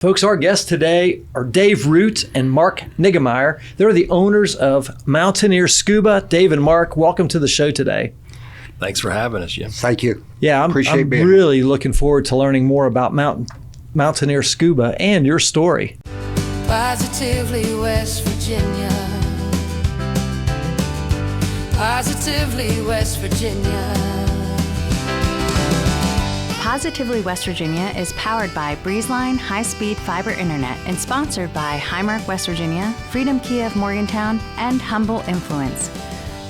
Folks, our guests today are Dave Root and Mark Niggemyer. They're the owners of Mountaineer Scuba. Dave and Mark, welcome to the show today. Thanks for having us, Jim. Thank you. Yeah, I'm really looking forward to learning more about Mountaineer Scuba and your story. Positively West Virginia. Positively West Virginia. Positively West Virginia is powered by Breezeline high-speed fiber internet and sponsored by Highmark West Virginia, Freedom Kia of Morgantown, and Humble Influence.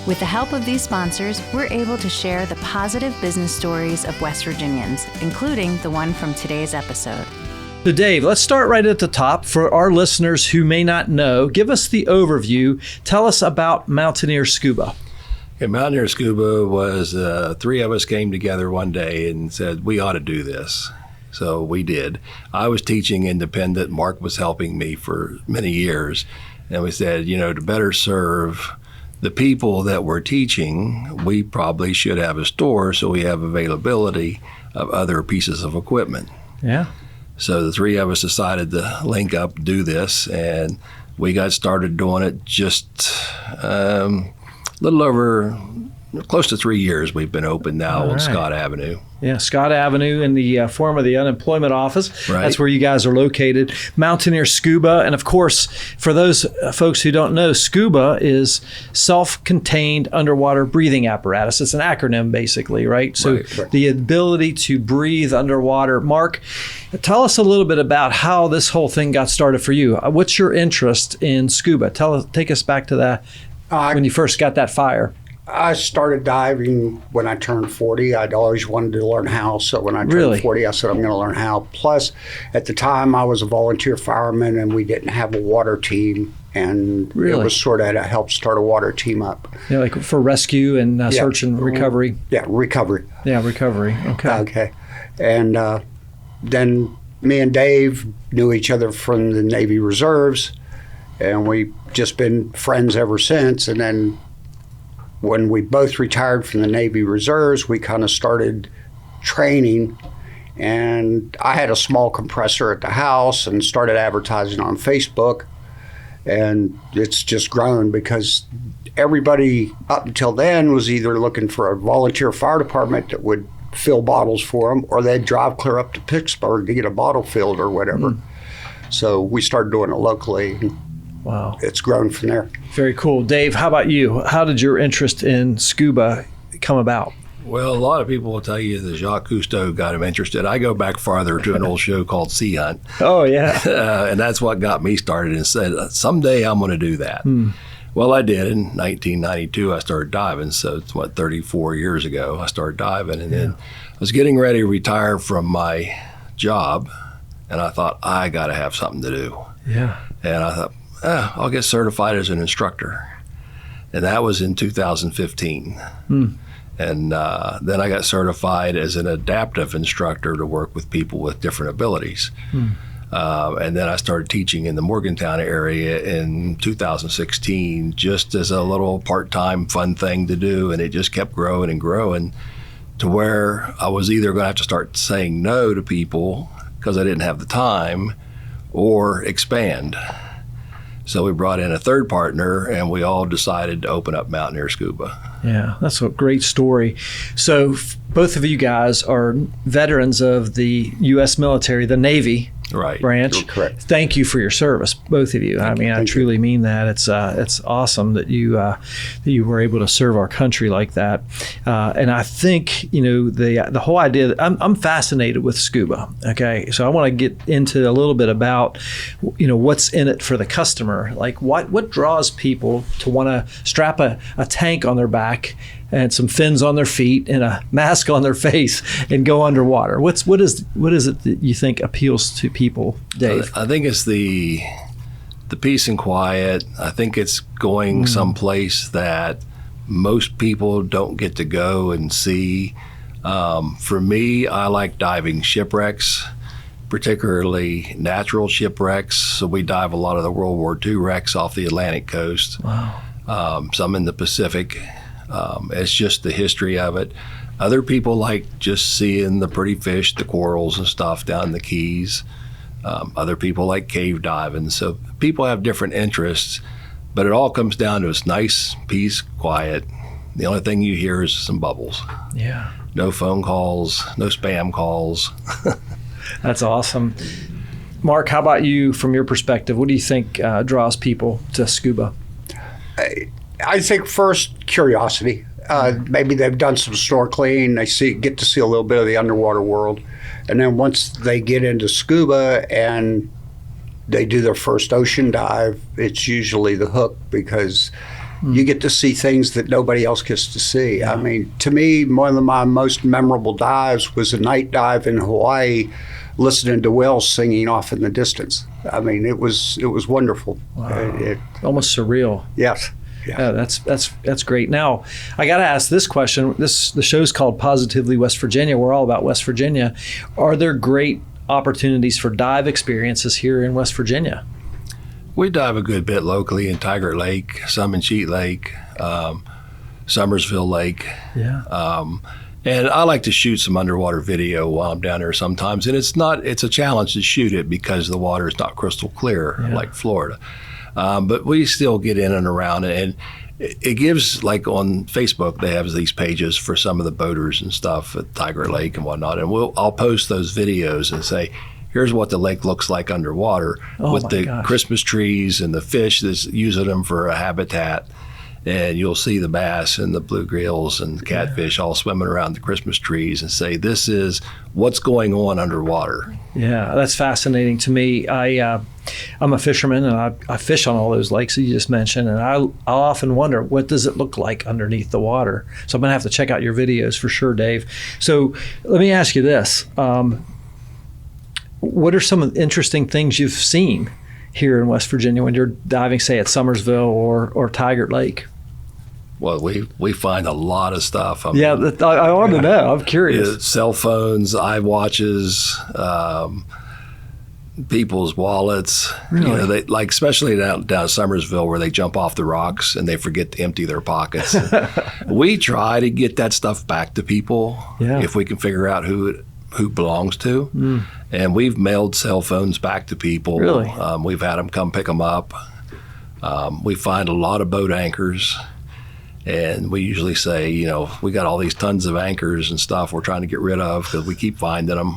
With the help of these sponsors, we're able to share the positive business stories of West Virginians, including the one from today's episode. So Dave, let's start right at the top. For our listeners who may not know, give us the overview. Tell us about Mountaineer Scuba. Okay, Mountaineer Scuba was three of us came together one day and said, we ought to do this. So we did. I was teaching independent. Mark was helping me for many years. And we said, to better serve the people that we're teaching, we probably should have a store so we have availability of other pieces of equipment. Yeah. So the three of us decided to link up, do this, and we got started doing it just little over close to 3 years we've been open now on Scott Avenue. Yeah, Scott Avenue in the form of the unemployment office. Right. That's where you guys are located. Mountaineer Scuba. And of course, for those folks who don't know, Scuba is self-contained underwater breathing apparatus. It's an acronym basically, right? So Right. the ability to breathe underwater. Mark, tell us a little bit about how this whole thing got started for you. What's your interest in scuba? Take us back to that when you first got that fire. I started diving when I turned 40. I'd always wanted to learn how. So when I turned 40, I said, I'm going to learn how. Plus, at the time, I was a volunteer fireman and we didn't have a water team. And it was sort of to help start a water team up. Yeah, like for rescue and search and recovery. Yeah, recovery. Yeah, recovery. Okay. And then me and Dave knew each other from the Navy Reserves. And we've just been friends ever since. And then when we both retired from the Navy Reserves, we kind of started training. And I had a small compressor at the house and started advertising on Facebook. And it's just grown because everybody up until then was either looking for a volunteer fire department that would fill bottles for them, or they'd drive clear up to Pittsburgh to get a bottle filled or whatever. So we started doing it locally. Wow. It's grown from there. Very cool. Dave, how about you? How did your interest in scuba come about? Well, a lot of people will tell you that Jacques Cousteau got him interested. I go back farther to an old show called Sea Hunt. Oh, yeah. And that's what got me started and said, someday I'm going to do that. Well, I did. In 1992, I started diving. So it's 34 years ago I started diving. And then I was getting ready to retire from my job. And I thought, I got to have something to do. Yeah. And I thought, I'll get certified as an instructor. And that was in 2015. And then I got certified as an adaptive instructor to work with people with different abilities. And then I started teaching in the Morgantown area in 2016, just as a little part-time fun thing to do. And it just kept growing and growing to where I was either going to have to start saying no to people because I didn't have the time, or expand. So we brought in a third partner, and we all decided to open up Mountaineer Scuba. Yeah, that's a great story. So both of you guys are veterans of the U.S. military, the Navy branch. You're correct. Thank you for your service, both of you. I truly mean that. It's awesome that you were able to serve our country like that. And I think the whole idea. I'm fascinated with scuba. Okay, so I want to get into a little bit about what's in it for the customer. Like what draws people to want to strap a tank on their back and some fins on their feet and a mask on their face and go underwater. What is it that you think appeals to people, Dave? I think it's the peace and quiet. I think it's going someplace that most people don't get to go and see. For me, I like diving shipwrecks, particularly natural shipwrecks. So we dive a lot of the World War II wrecks off the Atlantic coast. Wow. Some in the Pacific. It's just the history of it. Other people like just seeing the pretty fish, the corals and stuff down in the Keys. Other people like cave diving. So people have different interests, but it all comes down to it's nice, peace, quiet. The only thing you hear is some bubbles. Yeah. No phone calls, no spam calls. That's awesome. Mark, how about you from your perspective? What do you think draws people to scuba? I think first, curiosity. Maybe they've done some snorkeling, they get to see a little bit of the underwater world. And then once they get into scuba and they do their first ocean dive, it's usually the hook because you get to see things that nobody else gets to see. I mean, to me, one of my most memorable dives was a night dive in Hawaii, listening to whales singing off in the distance. I mean, it was wonderful. Wow. Almost surreal. Yes. Yeah, that's great. Now, I got to ask this question. The show's called Positively West Virginia. We're all about West Virginia. Are there great opportunities for dive experiences here in West Virginia? We dive a good bit locally in Tiger Lake, some in Cheat Lake, Summersville Lake. Yeah. And I like to shoot some underwater video while I'm down there sometimes. And it's a challenge to shoot it because the water is not crystal clear like Florida. But we still get in and around it. And it gives, like on Facebook, they have these pages for some of the boaters and stuff at Tiger Lake and whatnot. And I'll post those videos and say, here's what the lake looks like underwater with the Christmas trees and the fish that's using them for a habitat. And you'll see the bass and the bluegills and the catfish all swimming around the Christmas trees and say, this is what's going on underwater. Yeah, that's fascinating to me. I'm a fisherman, and I fish on all those lakes that you just mentioned, and I'll often wonder, what does it look like underneath the water? So I'm going to have to check out your videos for sure, Dave. So let me ask you this. What are some of the interesting things you've seen here in West Virginia when you're diving, say, at Summersville or Tiger Lake? Well, we find a lot of stuff. I want to know. I'm curious. Cell phones, iWatches, people's wallets. Really? They like, especially down Summersville, where they jump off the rocks and they forget to empty their pockets. We try to get that stuff back to people if we can figure out who belongs to. And we've mailed cell phones back to people. Really? We've had them come pick them up. We find a lot of boat anchors. And we usually say, we got all these tons of anchors and stuff we're trying to get rid of because we keep finding them.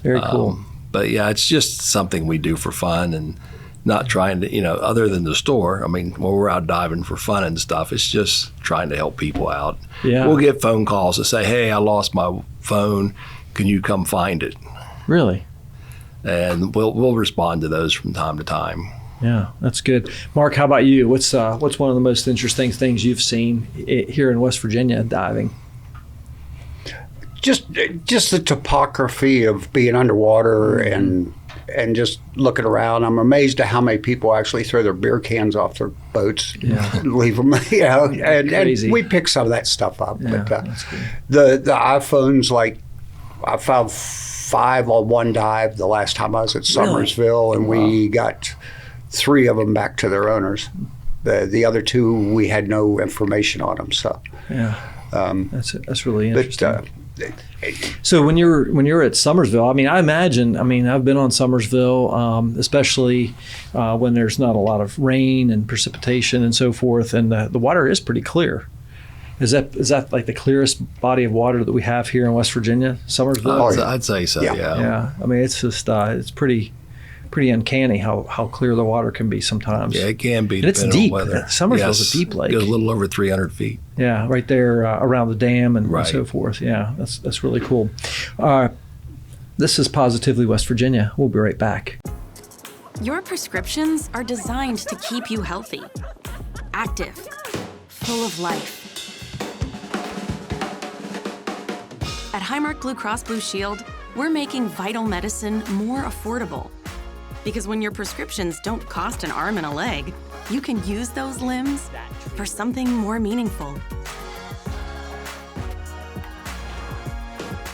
Very cool. But yeah, it's just something we do for fun and not trying to, other than the store. I mean, when we're out diving for fun and stuff, it's just trying to help people out. Yeah. We'll get phone calls that say, hey, I lost my phone. Can you come find it? Really? And we'll respond to those from time to time. Yeah, that's good. Mark, how about you? What's one of the most interesting things you've seen here in West Virginia diving? Just the topography of being underwater and just looking around. I'm amazed at how many people actually throw their beer cans off their boats, leave them, and we pick some of that stuff up. Yeah, but that's cool. the iPhones, like I found 5 on one dive the last time I was at Summersville, and we got 3 of them back to their owners. The other 2, we had no information on them. So that's really interesting. So when you're at Summersville, I imagine I've been on Summersville, especially when there's not a lot of rain and precipitation and so forth, and the water is pretty clear. Is that like the clearest body of water that we have here in West Virginia, Summersville? I'd say so. Yeah. It's just it's pretty uncanny how clear the water can be sometimes. Yeah, it can be. And it's deep. On weather. Summersville's a deep lake. It goes a little over 300 feet. Yeah, right there around the dam and so forth. Yeah, that's really cool. This is Positively West Virginia. We'll be right back. Your prescriptions are designed to keep you healthy, active, full of life. At Highmark Blue Cross Blue Shield, we're making vital medicine more affordable. Because when your prescriptions don't cost an arm and a leg, you can use those limbs for something more meaningful.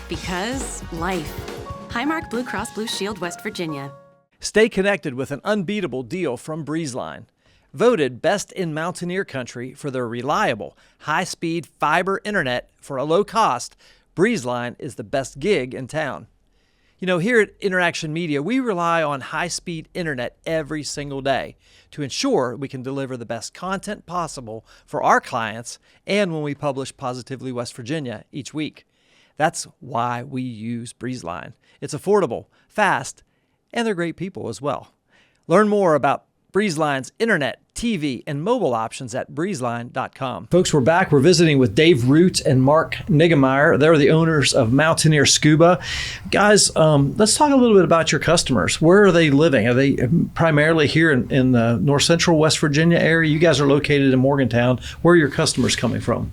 Because life. Highmark Blue Cross Blue Shield, West Virginia. Stay connected with an unbeatable deal from Breezeline. Voted best in Mountaineer country for their reliable, high-speed fiber internet for a low cost, Breezeline is the best gig in town. You know, here at InnerAction Media, we rely on high-speed internet every single day to ensure we can deliver the best content possible for our clients and when we publish Positively West Virginia each week. That's why we use Breezeline. It's affordable, fast, and they're great people as well. Learn more about Breezeline's internet, TV, and mobile options at breezeline.com. Folks, we're back. We're visiting with Dave Root and Mark Niggemyer. They're the owners of Mountaineer Scuba. Guys, let's talk a little bit about your customers. Where are they living? Are they primarily here in the north central West Virginia area? You guys are located in Morgantown. Where are your customers coming from?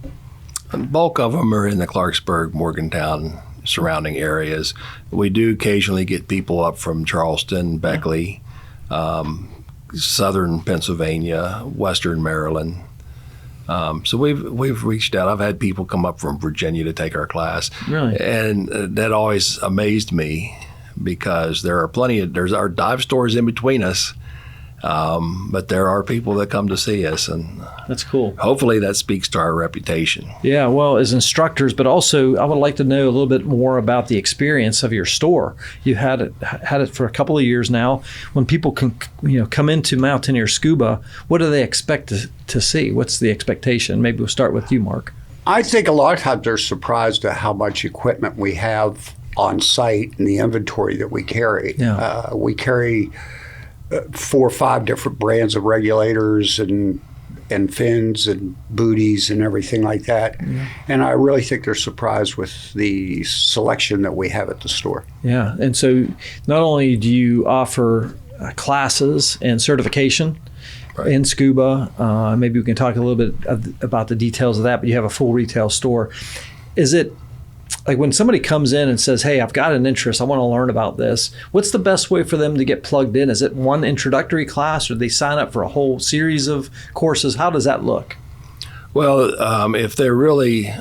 The bulk of them are in the Clarksburg, Morgantown, surrounding areas. We do occasionally get people up from Charleston, Beckley, southern Pennsylvania, western Maryland. So we've reached out. I've had people come up from Virginia to take our class. Really? And that always amazed me because there's our dive stores in between us. But there are people that come to see us, and that's cool. Hopefully that speaks to our reputation. Yeah, well, as instructors, but also I would like to know a little bit more about the experience of your store. You had it for a couple of years now. When people come into Mountaineer Scuba, what do they expect to see? What's the expectation? Maybe we'll start with you, Mark. I think a lot of times they're surprised at how much equipment we have on site and the inventory that we carry. Yeah. We carry 4 or 5 different brands of regulators and fins and booties and everything like that. Yeah. And I really think they're surprised with the selection that we have at the store. Yeah, and so not only do you offer classes and certification in scuba, maybe we can talk a little bit about the details of that, but you have a full retail store. Is it like when somebody comes in and says, hey, I've got an interest, I want to learn about this, what's the best way for them to get plugged in? Is it one introductory class, or do they sign up for a whole series of courses? How does that look? Well, if they're really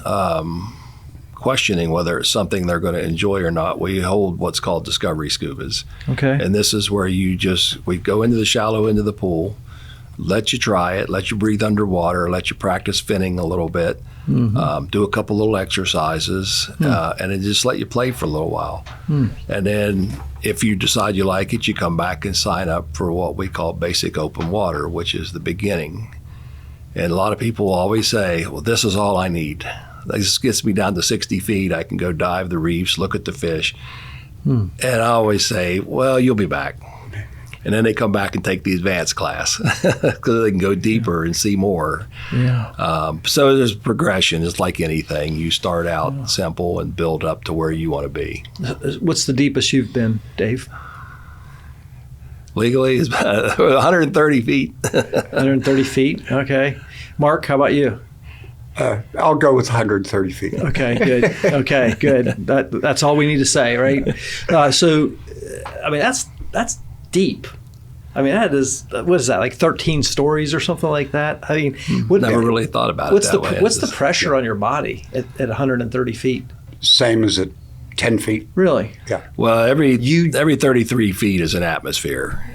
questioning whether it's something they're going to enjoy or not, we hold what's called Discovery Scubas. Okay. And this is where we go into the shallow end of the pool, let you try it, let you breathe underwater, let you practice finning a little bit. Mm-hmm. Do a couple little exercises, and then just let you play for a little while. And then if you decide you like it, you come back and sign up for what we call basic open water, which is the beginning. And a lot of people always say, well, this is all I need. This gets me down to 60 feet. I can go dive the reefs, look at the fish. And I always say, well, you'll be back. And then they come back and take the advanced class because they can go deeper and see more. Yeah. So there's progression. It's like anything. You start out simple and build up to where you want to be. What's the deepest you've been, Dave? Legally, it's about 130 feet. 130 feet. Okay. Mark, how about you? I'll go with 130 feet. Okay, good. Okay, good. That's all we need to say, right? So, I mean, that's deep. I mean, that is, what is that, like 13 stories or something like that? I mean, never really thought about it that way. What's the pressure on your body at 130 feet? Same as at 10 feet. Really? Yeah. Well, every 33 feet is an atmosphere.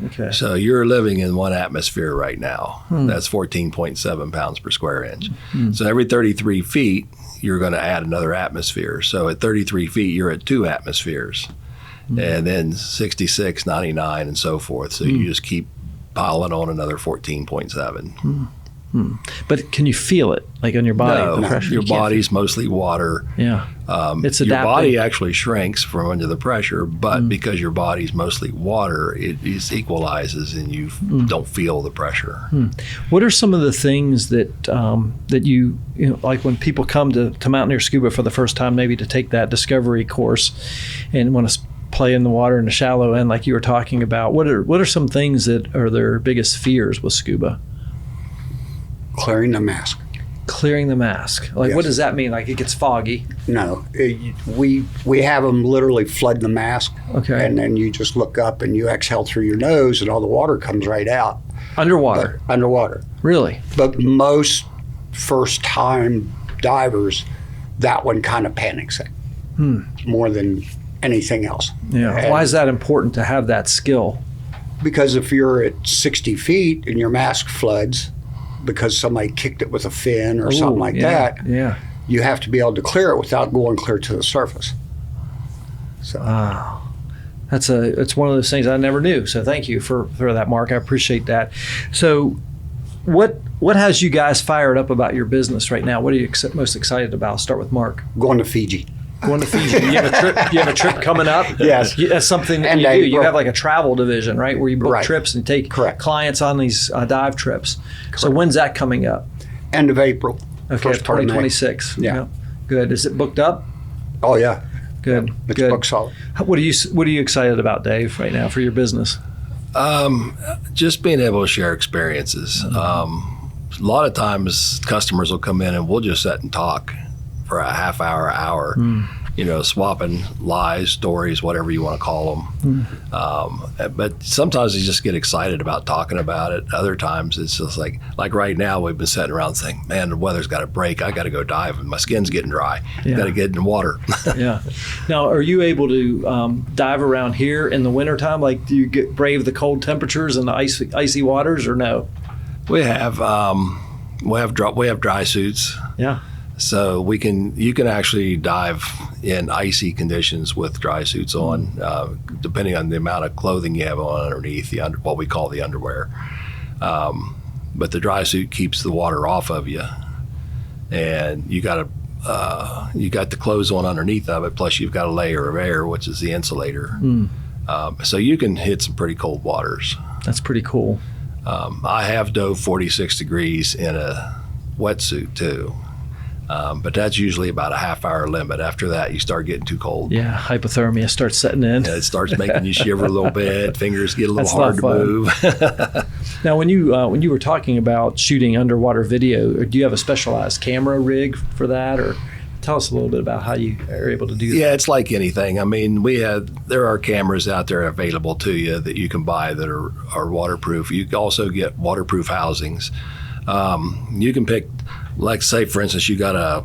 Okay. So you're living in one atmosphere right now. That's 14.7 pounds per square inch. So every 33 feet, you're going to add another atmosphere. So at 33 feet, you're at 2 atmospheres. And then 66, 99, and so forth. So you just keep piling on another 14.7. But can you feel it, like on your body? No, the pressure? your body's mostly water. Yeah. It's adapting. Your body actually shrinks from under the pressure, but because your body's mostly water, it equalizes and you don't feel the pressure. What are some of the things that that you know, like when people come to Mountaineer Scuba for the first time, maybe to take that discovery course and want to play in the water in the shallow end, like you were talking about, what are some things that are their biggest fears with scuba? Clearing the mask. Clearing the mask. Like, what does that mean? Like, it gets foggy? No. We have them literally flood the mask. Okay. And then you just look up and you exhale through your nose and all the water comes right out. Underwater? But underwater. Really? But most first-time divers, that one kind of panics it more than anything else. Yeah. And why is that important to have that skill? Because if you're at 60 feet and your mask floods because somebody kicked it with a fin or something like that, yeah, you have to be able to clear it without going clear to the surface. So it's one of those things I never knew. So thank you for that, Mark. I appreciate that. So what has you guys fired up about your business right now? What are you most excited about? I'll start with Mark. going to Fiji. Going to Fiji. You have a trip coming up? Yes. That's something that And you do. You April. have like a travel division, right? Where you book Right. trips and take Correct. clients on these dive trips. So when's that coming up? End of April. Okay, First part of May. 2026. Yeah. Good. Is it booked up? Oh yeah, Good. it's Good. booked solid. What are you excited about, Dave, right now for your business? Just being able to share experiences. A lot of times customers will come in and we'll just sit and talk for a half hour, swapping lies, stories, whatever you want to call them. But sometimes you just get excited about talking about it. Other times it's just like right now we've been sitting around saying, man, the weather's got to break. I got to go dive and my skin's getting dry. Yeah. Got to get in the water. Yeah. Now, are you able to dive around here in the wintertime? Like, do you brave the cold temperatures and the icy waters, or no? We have dry suits. Yeah. So you can actually dive in icy conditions with dry suits on, depending on the amount of clothing you have on underneath what we call the underwear. But the dry suit keeps the water off of you, and you got the clothes on underneath of it. Plus, you've got a layer of air, which is the insulator. So you can hit some pretty cold waters. That's pretty cool. I have dove 46 degrees in a wetsuit too. But that's usually about a half hour limit. After that, you start getting too cold. Yeah, hypothermia starts setting in. It starts making you shiver a little bit. Fingers get a little That's hard to not move. Now, when you were talking about shooting underwater video, do you have a specialized camera rig for that, or tell us a little bit about how you are able to do that? Yeah, it's like anything. I mean, there are cameras out there available to you that you can buy that are waterproof. You can also get waterproof housings. You can pick, like, say, for instance, you got a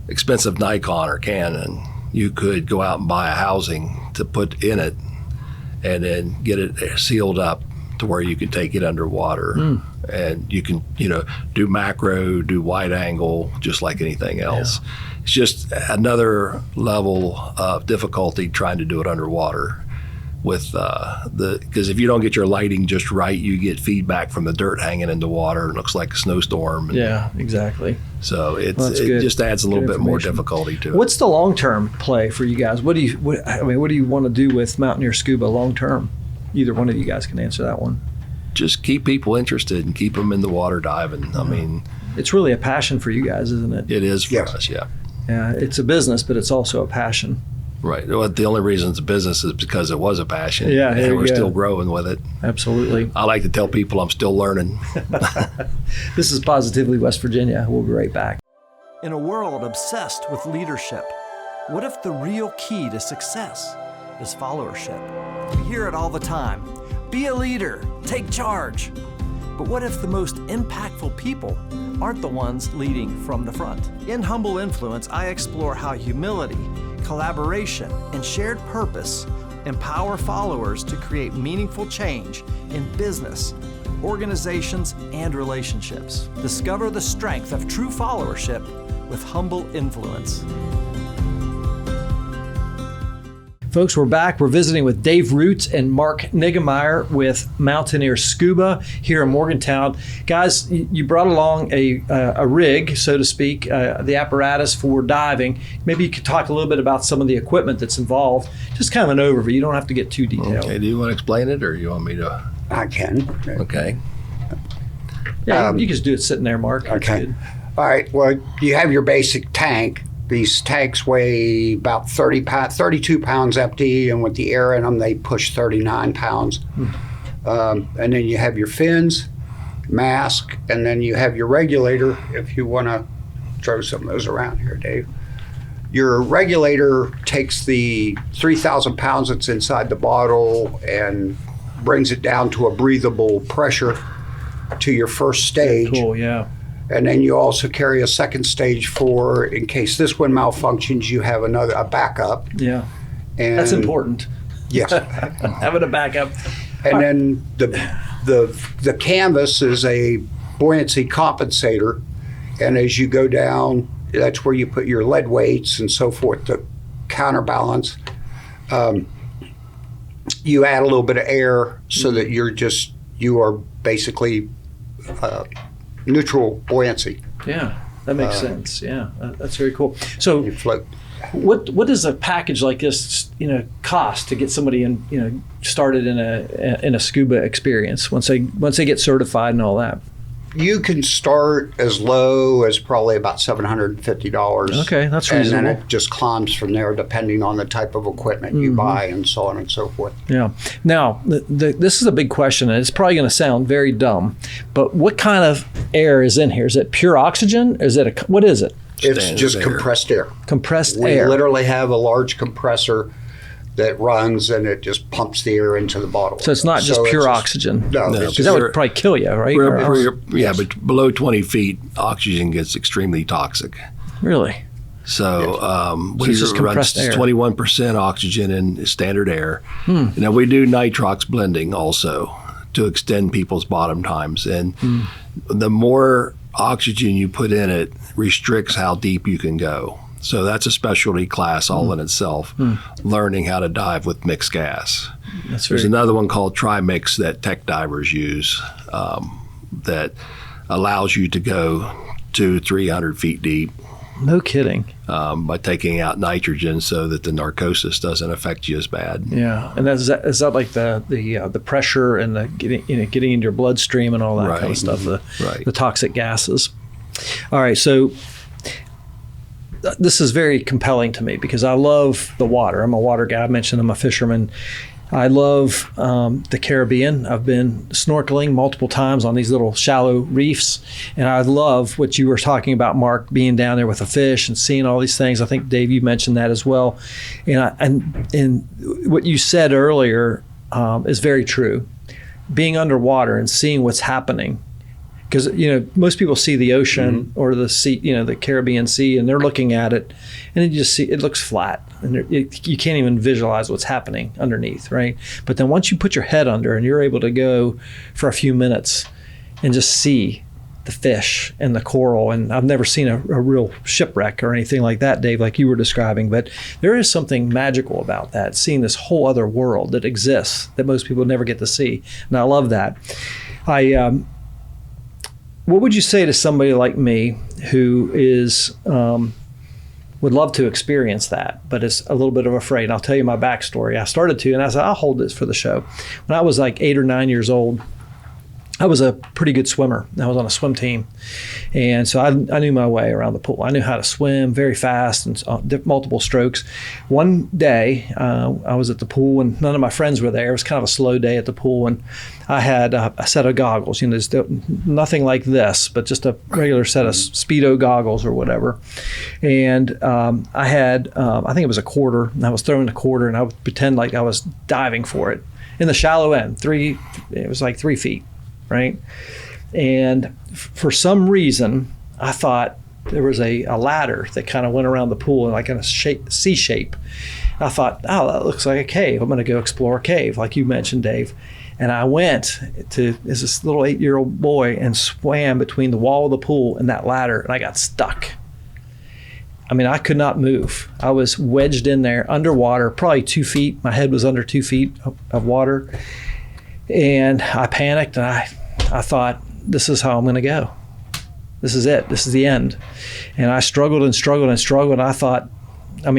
expensive Nikon or Canon. You could go out and buy a housing to put in it and then get it sealed up to where you can take it underwater. And you can, do macro, do wide angle, just like anything else. Yeah. It's just another level of difficulty trying to do it underwater. Because if you don't get your lighting just right, you get feedback from the dirt hanging in the water. It looks like a snowstorm. Yeah, exactly. So it just adds a little bit more difficulty to it. What's the long-term play for you guys? What do you want to do with Mountaineer Scuba long-term? Either one of you guys can answer that one. Just keep people interested and keep them in the water diving. I mean, it's really a passion for you guys, isn't it? It is for us, yeah. Yeah, it's a business, but it's also a passion. Right. Well, the only reason it's a business is because it was a passion. Yeah, and we're still growing with it. Absolutely. I like to tell people I'm still learning. This is Positively West Virginia. We'll be right back. In a world obsessed with leadership, what if the real key to success is followership? We hear it all the time. Be a leader, take charge. But what if the most impactful people aren't the ones leading from the front? In Humble Influence, I explore how humility, collaboration, and shared purpose empower followers to create meaningful change in business, organizations, and relationships. Discover the strength of true followership with Humble Influence. Folks, we're back. We're visiting with Dave Roots and Mark Niggemyer with Mountaineer Scuba here in Morgantown. Guys, you brought along a rig, so to speak, the apparatus for diving. Maybe you could talk a little bit about some of the equipment that's involved. Just kind of an overview. You don't have to get too detailed. Okay, do you want to explain it or you want me to? I can. Okay. Yeah, you can just do it sitting there, Mark. Okay. All right. Well, you have your basic tank. These tanks weigh about 32 pounds empty, and with the air in them, they push 39 pounds. And then you have your fins, mask, and then you have your regulator, if you want to throw some of those around here, Dave. Your regulator takes the 3,000 pounds that's inside the bottle and brings it down to a breathable pressure to your first stage. Cool, yeah. And then you also carry a second stage for, in case this one malfunctions, you have a backup. Yeah, and that's important. Yes. Having a backup. And then the canvas is a buoyancy compensator. And as you go down, that's where you put your lead weights and so forth to counterbalance. you add a little bit of air so that you are basically neutral buoyancy. Yeah, that makes sense. Yeah, that's very cool. So You float. what does a package like this, cost to get somebody started in a scuba experience once they get certified and all that? You can start as low as probably about $750. Okay, that's and reasonable. then it just climbs from there depending on the type of equipment you buy and so on and so forth. Yeah. Now, this is a big question, and it's probably going to sound very dumb, but what kind of air is in here? Is it pure oxygen? What is it? It's Standard just air. compressed air. Compressed We air. literally have a large compressor that runs and it just pumps the air into the bottle. So it's not just So pure it's oxygen. No, No. it's Because that would probably kill you, right? But below 20 feet, oxygen gets extremely toxic. Really? So it's just runs compressed air. 21% oxygen in standard air. Now we do nitrox blending also to extend people's bottom times, and the more oxygen you put in it restricts how deep you can go. So that's a specialty class all in itself, learning how to dive with mixed gas. There's another one called Trimix that tech divers use that allows you to go to 300 feet deep No kidding. by taking out nitrogen so that the narcosis doesn't affect you as bad. Yeah, and is that like the pressure and the getting into your bloodstream and all that kind of Right. stuff, Right. the toxic gases. All right, so this is very compelling to me because I love the water. I'm a water guy. I mentioned I'm a fisherman. I love the Caribbean. I've been snorkeling multiple times on these little shallow reefs, and I love what you were talking about, Mark, being down there with a fish and seeing all these things. I think Dave, you mentioned that as well, and what you said earlier is very true. Being underwater and seeing what's happening, because most people see the ocean or the sea, the Caribbean Sea, and they're looking at it, and you just see it looks flat, and you can't even visualize what's happening underneath, right? But then once you put your head under and you're able to go for a few minutes and just see the fish and the coral, and I've never seen a real shipwreck or anything like that, Dave, like you were describing, but there is something magical about that, seeing this whole other world that exists that most people never get to see, and I love that. What would you say to somebody like me who is would love to experience that, but is a little bit of afraid? And I'll tell you my backstory. I started to, and I said, I'll hold this for the show. When I was like 8 or 9 years old, I was a pretty good swimmer. I was on a swim team. And so I knew my way around the pool. I knew how to swim very fast and multiple strokes. One day, I was at the pool and none of my friends were there. It was kind of a slow day at the pool. And I had a set of goggles. There's nothing like this, but just a regular set of Speedo goggles or whatever. And I had, I think it was a quarter. And I was throwing the quarter and I would pretend like I was diving for it in the shallow end. It was like 3 feet. Right. And for some reason, I thought there was a ladder that kind of went around the pool like in a C shape. I thought, oh, that looks like a cave. I'm going to go explore a cave, like you mentioned, Dave. And I went as this little 8-year-old boy and swam between the wall of the pool and that ladder, and I got stuck. I mean, I could not move. I was wedged in there underwater, probably 2 feet. My head was under 2 feet of water. And I panicked, and I thought, this is how I'm going to go. This is it. This is the end. And I struggled and struggled and struggled. And I thought, I'm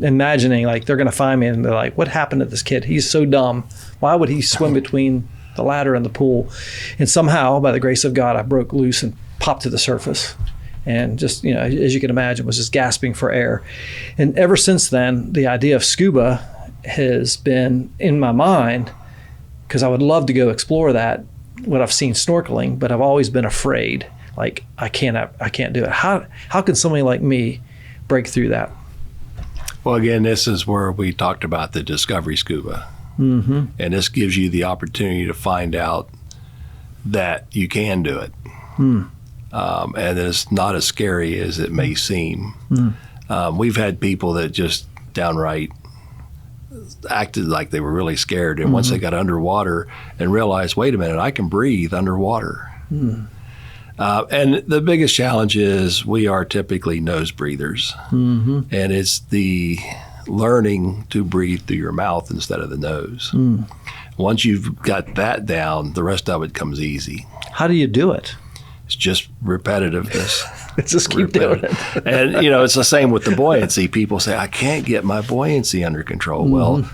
imagining like they're going to find me, and they're like, what happened to this kid? He's so dumb. Why would he swim between the ladder and the pool? And somehow, by the grace of God, I broke loose and popped to the surface. And just, as you can imagine, was just gasping for air. And ever since then, the idea of scuba has been in my mind, because I would love to go explore that, what I've seen snorkeling, but I've always been afraid. Like, I can't do it. How can somebody like me break through that? Well, again, this is where we talked about the Discovery Scuba. Mm-hmm. And this gives you the opportunity to find out that you can do it. And it's not as scary as it may seem. We've had people that just downright acted like they were really scared, and once they got underwater and realized, wait a minute, I can breathe underwater. And the biggest challenge is we are typically nose breathers, and it's the learning to breathe through your mouth instead of the nose. Once you've got that down, the rest of it comes easy. How do you do it? It's just repetitiveness. Just keep doing it. And, it's the same with the buoyancy. People say, I can't get my buoyancy under control. Well,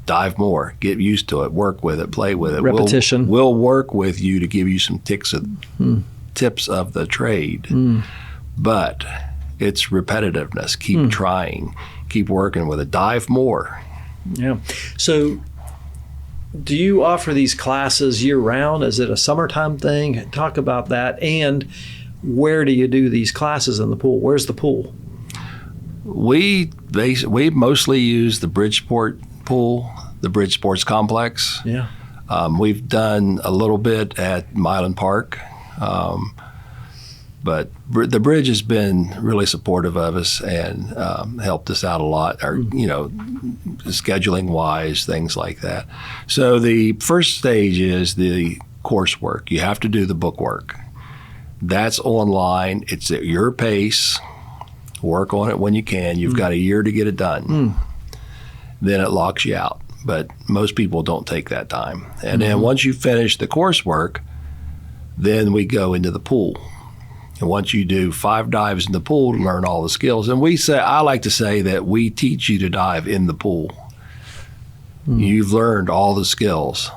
dive more, get used to it, work with it, play with it. Repetition. We'll work with you to give you some tips of the trade. But it's repetitiveness. Keep trying, keep working with it, dive more. Yeah. So do you offer these classes year round? Is it a summertime thing? Talk about that. And where do you do these classes in the pool? Where's the pool? We mostly use the Bridgeport pool, the Bridge Sports Complex. Yeah. We've done a little bit at Milan Park, but the Bridge has been really supportive of us and helped us out a lot, or scheduling wise, things like that. So the first stage is the coursework. You have to do the book work. That's online. It's at your pace. Work on it when you can. You've got a year to get it done. Then it locks you out. But most people don't take that time. And then once you finish the coursework, then we go into the pool. And once you do 5 dives in the pool to learn all the skills, and I like to say that we teach you to dive in the pool. You've learned all the skills.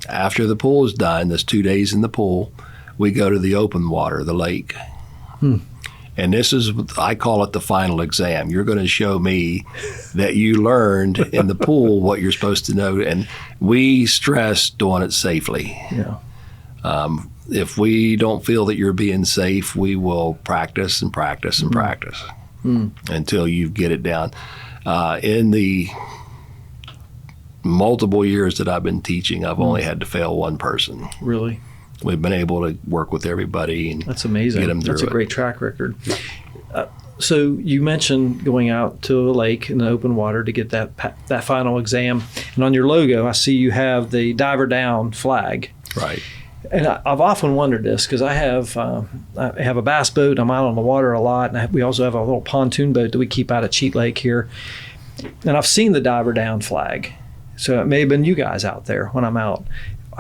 After the pool is done, that's 2 days in the pool, we go to the open water, the lake. And this is, I call it the final exam. You're going to show me that you learned in the pool what you're supposed to know. And we stress doing it safely. Yeah. If we don't feel that you're being safe, we will practice and practice and practice until you get it down. In the multiple years that I've been teaching, I've only had to fail one person. Really? We've been able to work with everybody and that's amazing. Get them through That's a great track record. So you mentioned going out to a lake in the open water to get that final exam. And on your logo, I see you have the diver down flag. Right. And I've often wondered this because I have a bass boat. I'm out on the water a lot. And we also have a little pontoon boat that we keep out at Cheat Lake here. And I've seen the diver down flag. So it may have been you guys out there when I'm out.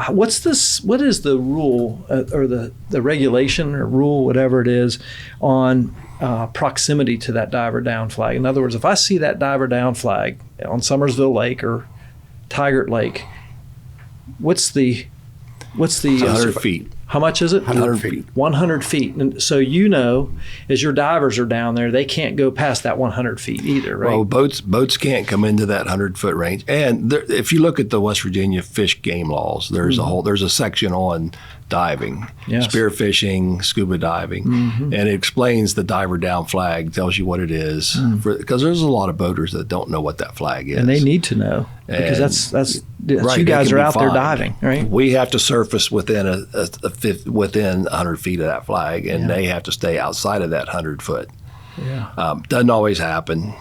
What is the rule or the regulation or rule, whatever it is, on proximity to that diver down flag? In other words, if I see that diver down flag on Summersville Lake or Tigert Lake, what's the 100 feet. How much is it? 100 feet. 100 feet. And so as your divers are down there, they can't go past that 100 feet either, right? Well, boats can't come into that 100-foot range. And if you look at the West Virginia fish game laws, there's a section on diving, spear fishing, scuba diving, and it explains the diver down flag, tells you what it is, because there's a lot of boaters that don't know what that flag is. And they need to know because that's right, you guys are out there diving, right? We have to surface within within 100 feet of that flag, and they have to stay outside of that 100 foot. Yeah. Doesn't always happen,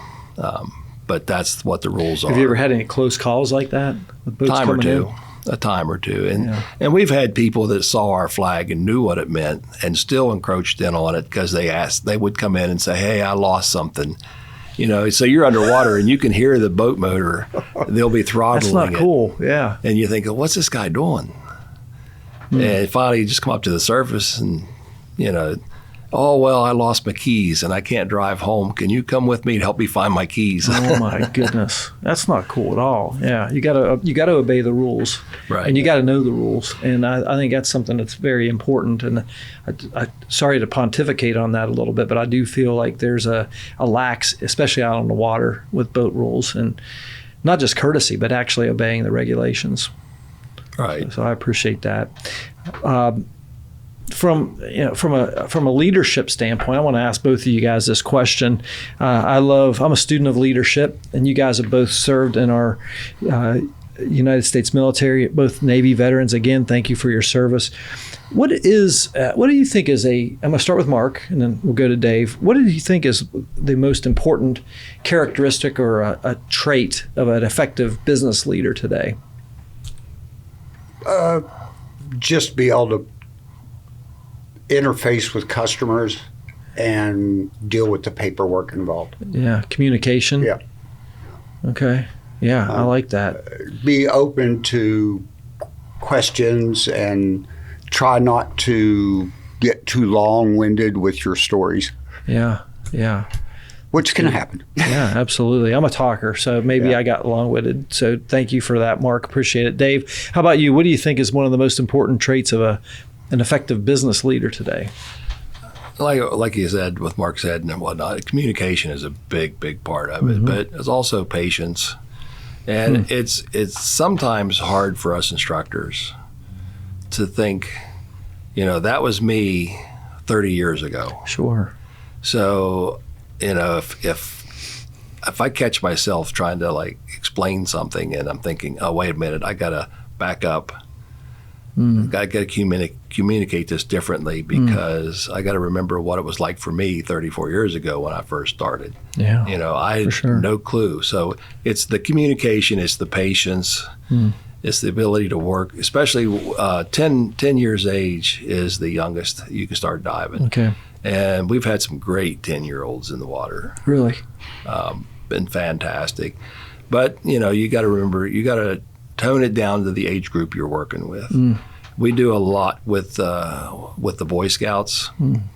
but that's what the rules are. Have you ever had any close calls like that with boats Time or coming two. in? A time or two. And we've had people that saw our flag and knew what it meant and still encroached in on it because they would come in and say, hey, I lost something. So you're underwater and you can hear the boat motor. They'll be throttling it. That's not cool. Yeah. And you think, what's this guy doing? And finally you just come up to the surface and, oh, well, I lost my keys and I can't drive home. Can you come with me to help me find my keys? Oh my goodness, that's not cool at all. Yeah, you gotta obey the rules, right? And you gotta know the rules. And I think that's something that's very important. And I sorry to pontificate on that a little bit, but I do feel like there's a lax, especially out on the water, with boat rules and not just courtesy, but actually obeying the Right. So I appreciate that. From a leadership standpoint, I want to ask both of you guys this question. I'm a student of leadership, and you guys have both served in our United States military, both Navy veterans. Again, thank you for your service. What do you think is I'm going to start with Mark, and then we'll go to Dave. What do you think is the most important characteristic or a trait of an effective business leader today? Just be able to interface with customers and deal with the paperwork involved. Yeah, communication. Yeah. Okay. Yeah, I like that. Be open to questions and try not to get too long-winded with your stories. Yeah. Yeah. Which can happen. Yeah, absolutely. I'm a talker, so maybe I got long-winded. So thank you for that, Mark. Appreciate it. Dave, how about you? What do you think is one of the most important traits of an effective business leader today? Like you said, with Mark said and whatnot, communication is a big part of it, but it's also patience. And it's sometimes hard for us instructors to think, that was me 30 years ago. Sure. So, if I catch myself trying to explain something and I'm thinking, oh, wait a minute, I got to back up. I got to communicate this differently because I got to remember what it was like for me 34 years ago when I first started. Yeah, I had no clue. So it's the communication, it's the patience, it's the ability to work. Especially 10 years age is the youngest you can start diving. Okay. And we've had some great 10-year-olds in the water. Really? Been fantastic. But, you got to remember, you got to tone it down to the age group you're working with. We do a lot with the Boy Scouts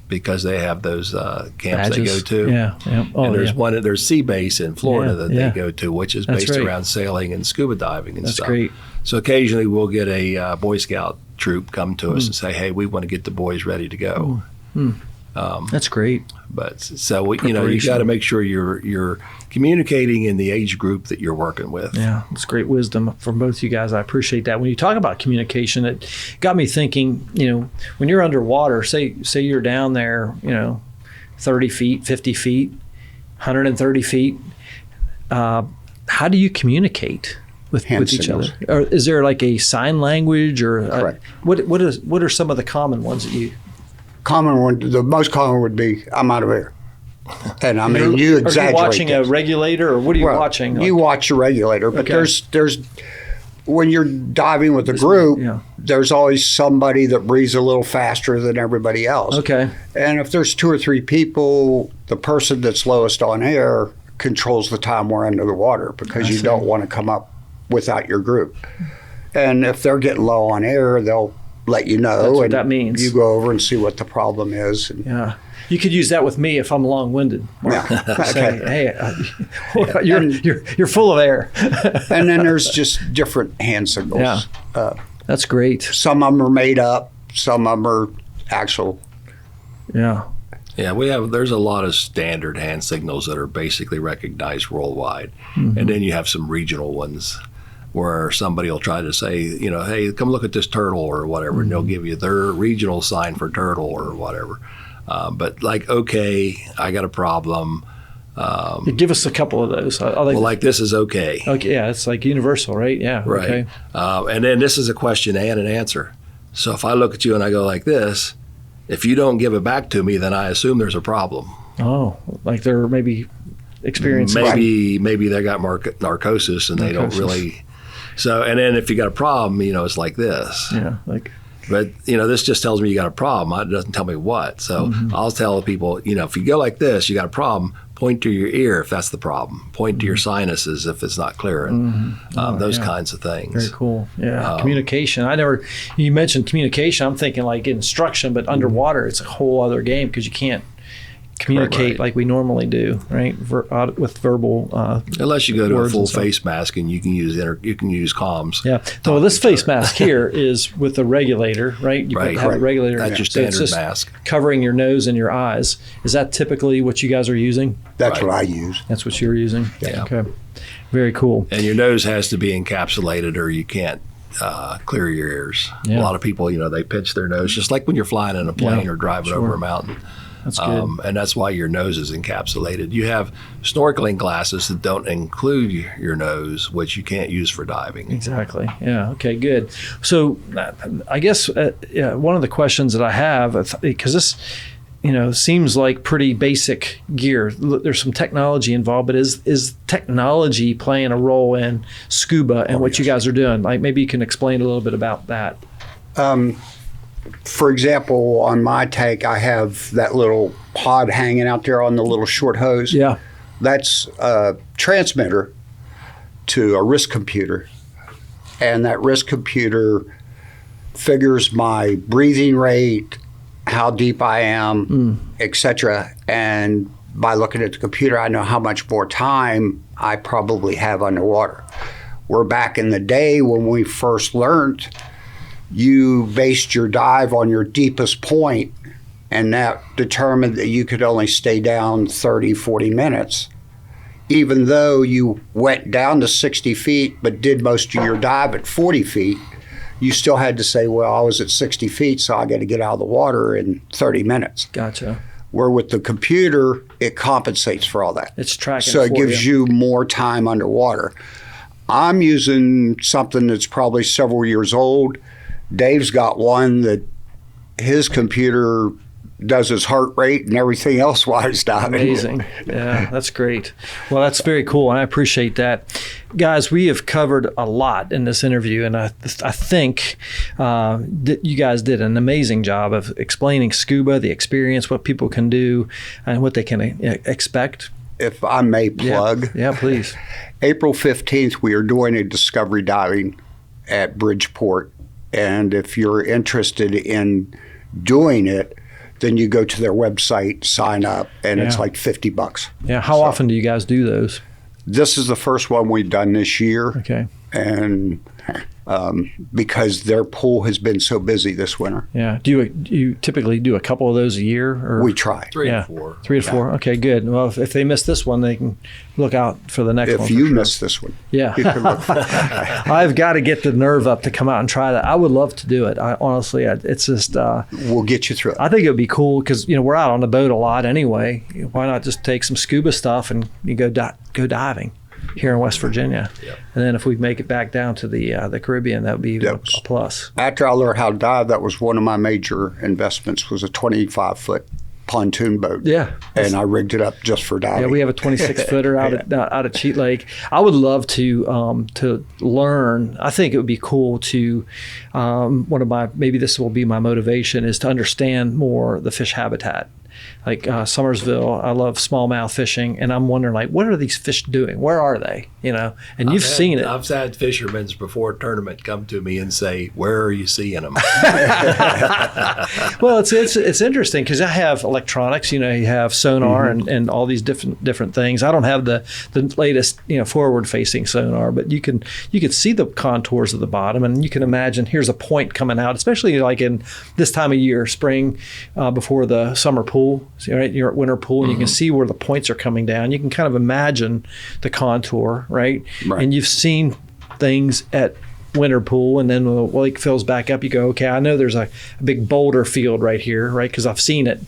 because they have those camps Badges. they go to. Yeah. Oh, and there's Sea Base in Florida that they go to, which is That's based right. around sailing and scuba diving and That's stuff. great. So occasionally we'll get a Boy Scout troop come to us and say, hey, we want to get the boys ready to go. That's great. But so you got to make sure you're communicating in the age group that you're working with. Yeah, it's great wisdom from both you guys. I appreciate that. When you talk about communication, it got me thinking. When you're underwater, say you're down there, 30 feet, 50 feet, 130 feet. How do you communicate with each other? Or is there like a sign language or Correct. What are some of the common ones that you? The most common would be, I'm out of air. And I mean, you exaggerate. Are you watching a regulator or what are you watching? You watch a regulator, but there's when you're diving with a group, there's always somebody that breathes a little faster than everybody else. Okay. And if there's 2 or 3 people, the person that's lowest on air controls the time we're under the water because you don't want to come up without your group. And if they're getting low on air, they'll let you know. That's what and that means. You go over and see what the problem is. And Yeah. You could use that with me if I'm long-winded. Mark. Say, hey, you're full of air. And then there's just different hand signals. Yeah. That's great. Some of them are made up. Some of them are actual. Yeah. Yeah, there's a lot of standard hand signals that are basically recognized worldwide. And then you have some regional ones where somebody will try to say, hey, come look at this turtle or whatever, and they'll give you their regional sign for turtle or whatever. But okay, I got a problem. Give us a couple of those. This is okay. Okay, yeah, it's like universal, right? Yeah. Right. Okay. And then this is a question and an answer. So if I look at you and I go like this, if you don't give it back to me, then I assume there's a problem. Oh, like they're maybe experiencing. Maybe they got narcosis and they don't really. So, and then if you got a problem, it's like this. Yeah, But, this just tells me you got a problem. It doesn't tell me what. So I'll tell people, if you go like this, you got a problem, point to your ear if that's the problem. Point to your sinuses if it's not clearing. Those kinds of things. Very cool. Yeah. Communication. You mentioned communication. I'm thinking like instruction, but underwater, it's a whole other game because you can't communicate like we normally do, right? With verbal. Unless you go to a full face mask and you can use comms. Yeah. So this face mask here is with the regulator, right? You have a regulator. That's your standard mask. Covering your nose and your eyes. Is that typically what you guys are using? That's what I use. That's what you're using? Yeah. Okay. Very cool. And your nose has to be encapsulated or you can't clear your ears. Yeah. A lot of people, they pinch their nose, just like when you're flying in a plane or driving over a mountain. That's good. And that's why your nose is encapsulated. You have snorkeling glasses that don't include your nose, which you can't use for diving. Exactly. Yeah. Okay, good. So I guess one of the questions that I have, because this, seems like pretty basic gear. There's some technology involved, but is technology playing a role in scuba and what you guys are doing? Like maybe you can explain a little bit about that. For example, on my tank, I have that little pod hanging out there on the little short hose. Yeah. That's a transmitter to a risk computer, and that risk computer figures my breathing rate, how deep I am, etc. And by looking at the computer, I know how much more time I probably have underwater. Where back in the day when we first learned, you based your dive on your deepest point, and that determined that you could only stay down 30, 40 minutes. Even though you went down to 60 feet but did most of your dive at 40 feet, you still had to say, well, I was at 60 feet, so I got to get out of the water in 30 minutes. Gotcha. Where with the computer, it compensates for all that. It's tracking So it for gives you more time underwater. I'm using something that's probably several years old. Dave's got one that his computer does his heart rate and everything else while he's diving. Amazing. Yeah, that's great. Well, that's very cool, and I appreciate that. Guys, we have covered a lot in this interview, and I think that you guys did an amazing job of explaining scuba, the experience, what people can do, and what they can expect. If I may plug. Yeah, please. April 15th, we are doing a discovery diving at Bridgeport, and if you're interested in doing it, then you go to their website, sign up, and it's like $50. Yeah. How often do you guys do those? This is the first one we've done this year. Okay. And because their pool has been so busy this winter. Yeah. Do you typically do a couple of those a year? Or? We try. 3 to 4. 3 to 4. Okay, good. Well, if they miss this one, they can look out for the next one. If you miss this one. Yeah. You can look. I've got to get the nerve up to come out and try that. I would love to do it. Honestly, it's just. We'll get you through it. I think it would be cool because we're out on the boat a lot anyway. Why not just take some scuba stuff and you go diving here in West Virginia? Yep. And then if we make it back down to the Caribbean, that would be a plus. After I learned how to dive, that was one of my major investments, was a 25-foot pontoon boat. Yeah. And I rigged it up just for diving. Yeah, we have a 26-footer out at Cheat Lake. I would love to learn. I think it would be cool to maybe this will be my motivation, is to understand more the fish habitat. Like Summersville, I love smallmouth fishing, and I'm wondering, like, what are these fish doing? Where are they? And you've seen it. I've had fishermen before a tournament come to me and say, "Where are you seeing them?" Well, it's interesting because I have electronics. You have sonar and all these different things. I don't have the latest forward facing sonar, but you can see the contours of the bottom, and you can imagine here's a point coming out, especially like in this time of year, spring, before the summer pool. Right, you're at winter pool, and you can see where the points are coming down. You can kind of imagine the contour, right? And you've seen things at winter pool, and then when the lake fills back up, you go, okay, I know there's a big boulder field right here, right? Because I've seen it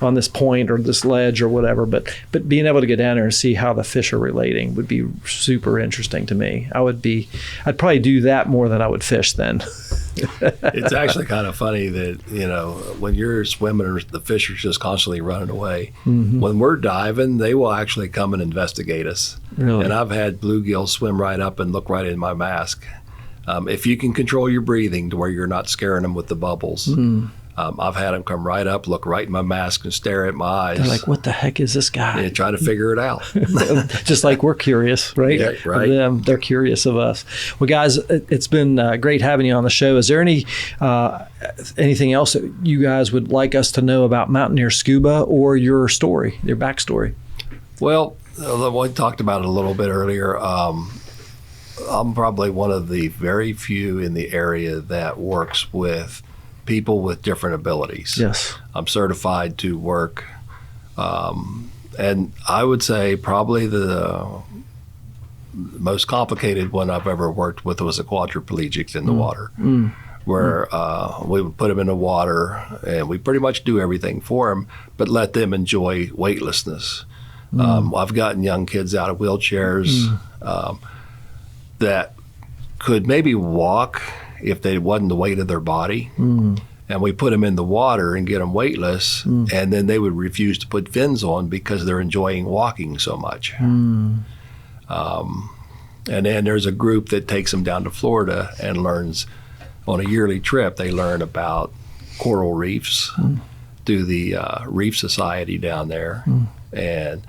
on this point or this ledge or whatever. But being able to get down there and see how the fish are relating would be super interesting to me. I'd probably do that more than I would fish then. It's actually kind of funny that, when you're swimming, the fish are just constantly running away. When we're diving, they will actually come and investigate us. Really? And I've had bluegills swim right up and look right in my mask. If you can control your breathing to where you're not scaring them with the bubbles, I've had them come right up, look right in my mask, and stare at my eyes. They're like, what the heck is this guy? And try to figure it out. Just like we're curious, right? Yeah, right. They're curious of us. Well, guys, it's been great having you on the show. Is there anything else that you guys would like us to know about Mountaineer Scuba or your story, your backstory? Well, we talked about it a little bit earlier. I'm probably one of the very few in the area that works with people with different abilities. Yes. I'm certified to work. And I would say probably the most complicated one I've ever worked with was a quadriplegic in the water, where we would put them in the water and we pretty much do everything for them, but let them enjoy weightlessness. I've gotten young kids out of wheelchairs that could maybe walk if they wasn't the weight of their body. And we put them in the water and get them weightless, and then they would refuse to put fins on because they're enjoying walking so much. And then there's a group that takes them down to Florida and learns on a yearly trip. They learn about coral reefs through the Reef Society down there. And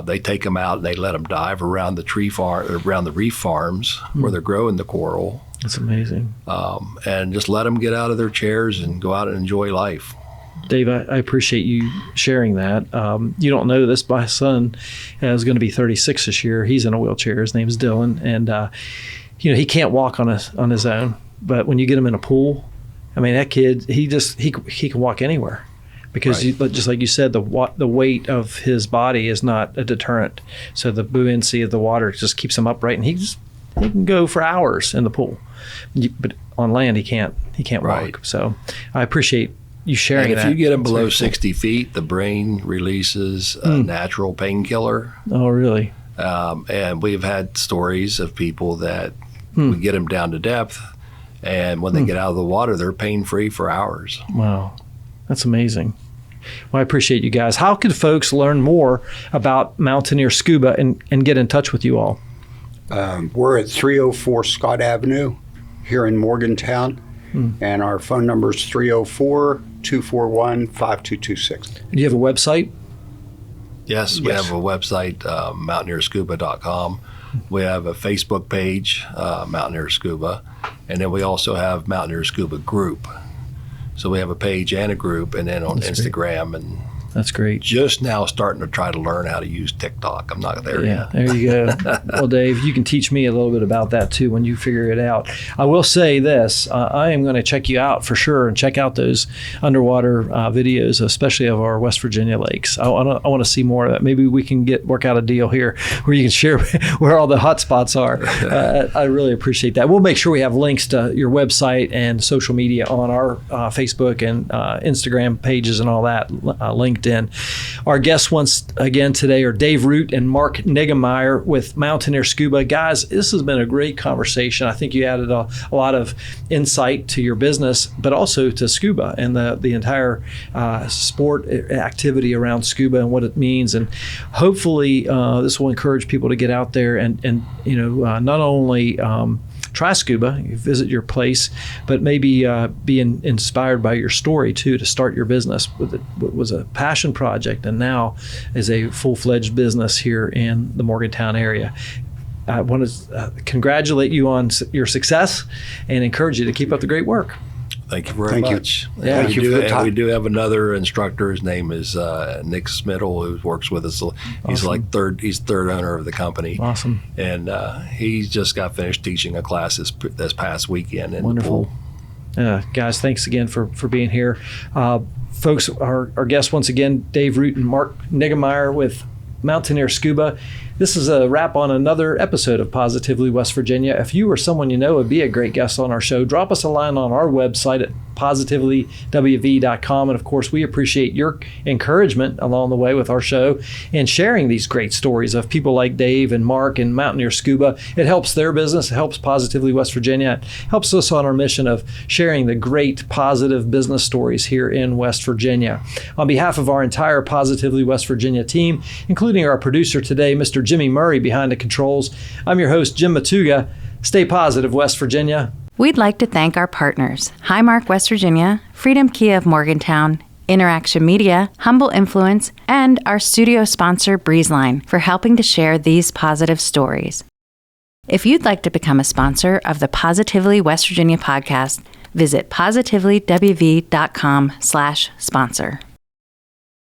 They take them out and they let them dive around around the reef farms where they're growing the coral. That's amazing. And just let them get out of their chairs and go out and enjoy life. Dave, I appreciate you sharing that. You don't know this, my son is going to be 36 this year. He's in a wheelchair. His name's Dylan, and he can't walk on his own. But when you get him in a pool, I mean, that kid, he can walk anywhere, because just like you said, the weight of his body is not a deterrent. So the buoyancy of the water just keeps him upright, and he can go for hours in the pool. But on land, he can't walk. So I appreciate you sharing that. And if you get them below 60 feet, the brain releases a natural painkiller. Oh, really? And we've had stories of people that we get them down to depth, and when they get out of the water, they're pain-free for hours. Wow. That's amazing. Well, I appreciate you guys. How could folks learn more about Mountaineer Scuba and get in touch with you all? We're at 304 Scott Avenue here in Morgantown, and our phone number is 304-241-5226. Do you have a website? Yes, we have a website, mountaineerscuba.com. We have a Facebook page, Mountaineer Scuba, and then we also have Mountaineer Scuba Group. So we have a page and a group, and then on Instagram. And that's great. Just now starting to try to learn how to use TikTok. I'm not there yet. There you go. Well, Dave, you can teach me a little bit about that too when you figure it out. I will say this, I am going to check you out for sure and check out those underwater videos, especially of our West Virginia lakes. I want to see more of that. Maybe we can work out a deal here where you can share where all the hot spots are. I really appreciate that. We'll make sure we have links to your website and social media on our Facebook and Instagram pages and all that linked in. Our guests once again today are Dave Root and Mark Niggemyer with Mountaineer Scuba. Guys, this has been a great conversation. I think you added a lot of insight to your business, but also to scuba and the entire sport activity around scuba and what it means. And hopefully this will encourage people to get out there and not only try scuba, visit your place, but maybe be inspired by your story too, to start your business with what was a passion project and now is a full-fledged business here in the Morgantown area. I want to congratulate you on your success and encourage you to keep up the great work. Thank you very much. Yeah. Thank you for the time. We do have another instructor. His name is Nick Smittle, who works with us. He's he's third owner of the company. Awesome. And he just got finished teaching a class this past weekend in Wonderful. the pool. Guys, thanks again for being here. Folks, our guests once again, Dave Root and Mark Niggemyer with Mountaineer Scuba. This is a wrap on another episode of Positively West Virginia. If you or someone you know would be a great guest on our show, drop us a line on our website at positivelywv.com. And of course, we appreciate your encouragement along the way with our show and sharing these great stories of people like Dave and Mark and Mountaineer Scuba. It helps their business. It helps Positively West Virginia. It helps us on our mission of sharing the great positive business stories here in West Virginia. On behalf of our entire Positively West Virginia team, including our producer today, Mr. Jimmy Murray behind the controls, I'm your host, Jim Matuga. Stay positive, West Virginia. We'd like to thank our partners, Highmark West Virginia, Freedom Kia of Morgantown, InnerAction Media, Humble Influence, and our studio sponsor, Breezeline, for helping to share these positive stories. If you'd like to become a sponsor of the Positively West Virginia podcast, visit positivelywv.com/sponsor.